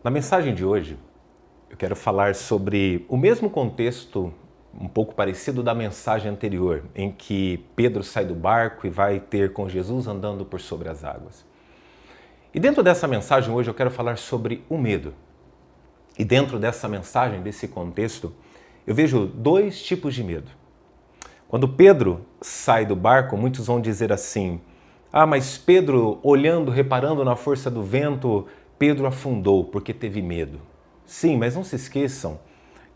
Na mensagem de hoje, eu quero falar sobre o mesmo contexto um pouco parecido da mensagem anterior, em que Pedro sai do barco e vai ter com Jesus andando por sobre as águas. E dentro dessa mensagem hoje eu quero falar sobre o medo. E dentro dessa mensagem, desse contexto, eu vejo dois tipos de medo. Quando Pedro sai do barco, muitos vão dizer assim: mas Pedro, olhando, reparando na força do vento, Pedro afundou porque teve medo. Sim, mas não se esqueçam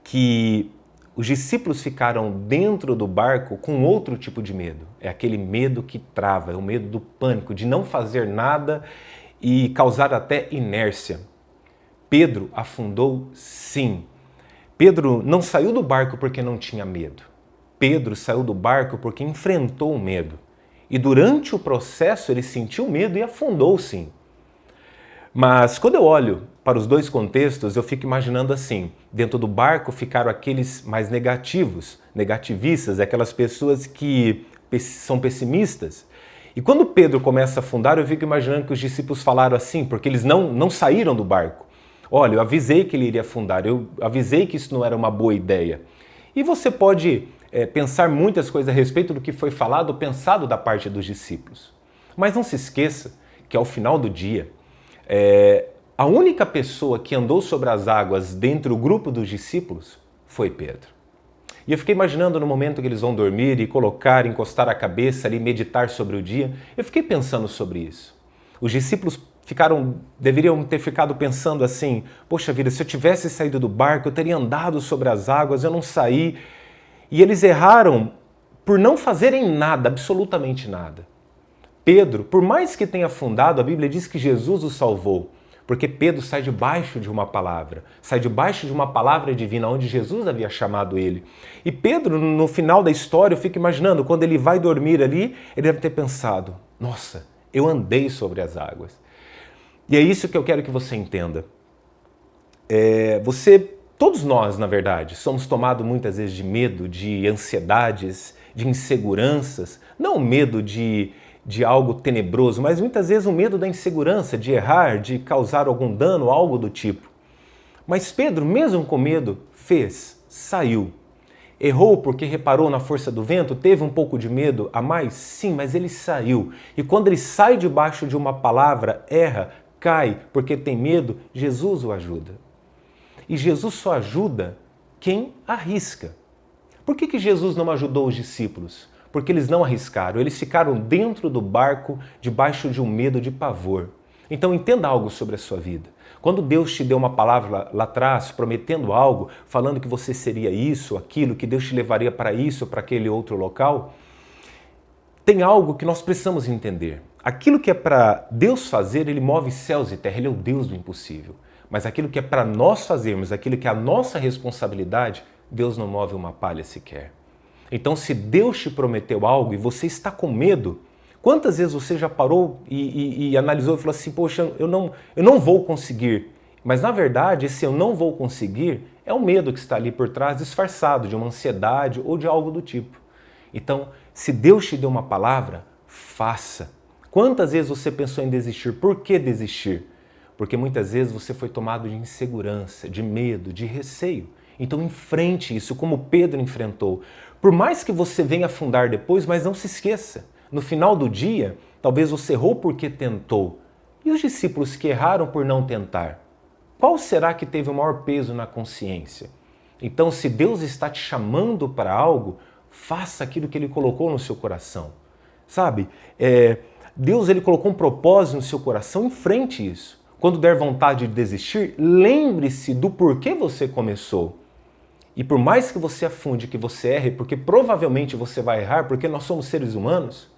que os discípulos ficaram dentro do barco com outro tipo de medo. É aquele medo que trava, é o medo do pânico, de não fazer nada e causar até inércia. Pedro afundou sim. Pedro não saiu do barco porque não tinha medo. Pedro saiu do barco porque enfrentou o medo. E durante o processo ele sentiu medo e afundou sim. Mas quando eu olho para os dois contextos, eu fico imaginando assim: dentro do barco ficaram aqueles mais negativos, negativistas, aquelas pessoas que são pessimistas. E quando Pedro começa a afundar, eu fico imaginando que os discípulos falaram assim, porque eles não saíram do barco. Olha, eu avisei que ele iria afundar, eu avisei que isso não era uma boa ideia. E você pode pensar muitas coisas a respeito do que foi falado ou pensado da parte dos discípulos. Mas não se esqueça que ao final do dia, a única pessoa que andou sobre as águas dentro do grupo dos discípulos foi Pedro. E eu fiquei imaginando no momento que eles vão dormir e colocar, encostar a cabeça ali, meditar sobre o dia, eu fiquei pensando sobre isso. Os discípulos deveriam ter ficado pensando assim: poxa vida, se eu tivesse saído do barco, eu teria andado sobre as águas, eu não saí. E eles erraram por não fazerem nada, absolutamente nada. Pedro, por mais que tenha afundado, a Bíblia diz que Jesus o salvou, porque Pedro sai debaixo de uma palavra divina, onde Jesus havia chamado ele. E Pedro, no final da história, eu fico imaginando, quando ele vai dormir ali, ele deve ter pensado: nossa, eu andei sobre as águas. E é isso que eu quero que você entenda. Todos nós, na verdade, somos tomados muitas vezes de medo, de ansiedades, de inseguranças, não medo de algo tenebroso, mas muitas vezes o medo da insegurança, de errar, de causar algum dano, algo do tipo. Mas Pedro, mesmo com medo, saiu. Errou porque reparou na força do vento, teve um pouco de medo a mais? Sim, mas ele saiu. E quando ele sai debaixo de uma palavra, erra, cai porque tem medo, Jesus o ajuda. E Jesus só ajuda quem arrisca. Por que Jesus não ajudou os discípulos? Porque eles não arriscaram, eles ficaram dentro do barco, debaixo de um medo de pavor. Então entenda algo sobre a sua vida. Quando Deus te deu uma palavra lá atrás, prometendo algo, falando que você seria isso, aquilo, que Deus te levaria para isso, para aquele outro local, tem algo que nós precisamos entender. Aquilo que é para Deus fazer, Ele move céus e terra, Ele é o Deus do impossível. Mas aquilo que é para nós fazermos, aquilo que é a nossa responsabilidade, Deus não move uma palha sequer. Então, se Deus te prometeu algo e você está com medo, quantas vezes você já parou e analisou e falou assim: poxa, eu não vou conseguir. Mas, na verdade, esse eu não vou conseguir é o medo que está ali por trás, disfarçado de uma ansiedade ou de algo do tipo. Então, se Deus te deu uma palavra, faça. Quantas vezes você pensou em desistir? Por que desistir? Porque muitas vezes você foi tomado de insegurança, de medo, de receio. Então enfrente isso como Pedro enfrentou. Por mais que você venha afundar depois, mas não se esqueça. No final do dia, talvez você errou porque tentou. E os discípulos que erraram por não tentar? Qual será que teve o maior peso na consciência? Então, se Deus está te chamando para algo, faça aquilo que Ele colocou no seu coração. Sabe? Deus ele colocou um propósito no seu coração, enfrente isso. Quando der vontade de desistir, lembre-se do porquê você começou. E por mais que você afunde, que você erre, porque provavelmente você vai errar, porque nós somos seres humanos,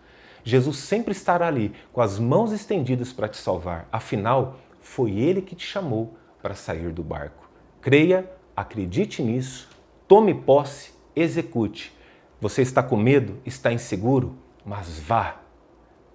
Jesus sempre estará ali, com as mãos estendidas para te salvar. Afinal, foi Ele que te chamou para sair do barco. Creia, acredite nisso, tome posse, execute. Você está com medo, está inseguro, mas vá.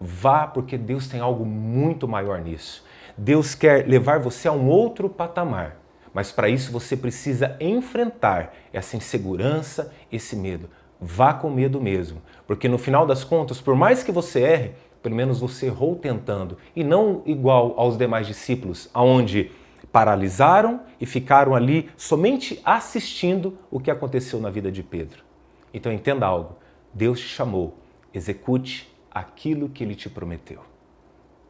Vá, porque Deus tem algo muito maior nisso. Deus quer levar você a um outro patamar, mas para isso você precisa enfrentar essa insegurança, esse medo. Vá com medo mesmo, porque no final das contas, por mais que você erre, pelo menos você errou tentando, e não igual aos demais discípulos, onde paralisaram e ficaram ali somente assistindo o que aconteceu na vida de Pedro. Então entenda algo, Deus te chamou, execute aquilo que Ele te prometeu.